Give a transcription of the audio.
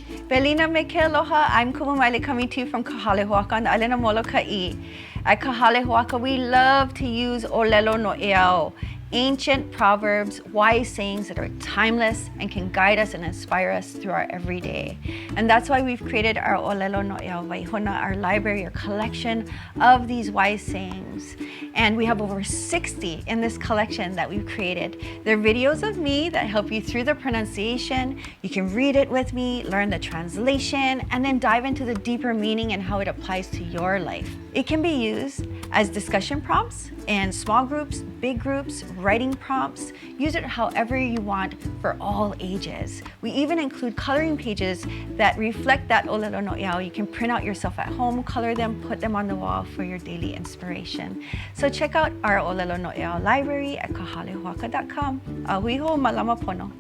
Belina me ke aloha. I'm Kumu Maile coming to you from Kahalehuaka on the island of Molokai. At Kahalehuaka, we love to use ʻŌlelo Noʻeau, ancient proverbs, wise sayings that are timeless and can guide us and inspire us through our everyday. And that's why we've created our ʻŌlelo Noʻeau Waihona, our library, our collection of these wise sayings. And we have over 60 in this collection that we've created. They're videos of me that help you through the pronunciation. You can read it with me, learn the translation, and then dive into the deeper meaning and how it applies to your life. It can be used as discussion prompts in small groups, big groups, writing prompts. Use it however you want for all ages. We even include coloring pages that reflect that ʻŌlelo Noʻeau. You can print out yourself at home, color them, put them on the wall for your daily inspiration. So check out our ʻŌlelo Noʻeau library at kahalehuaka.com. Ahui ho, malama pono.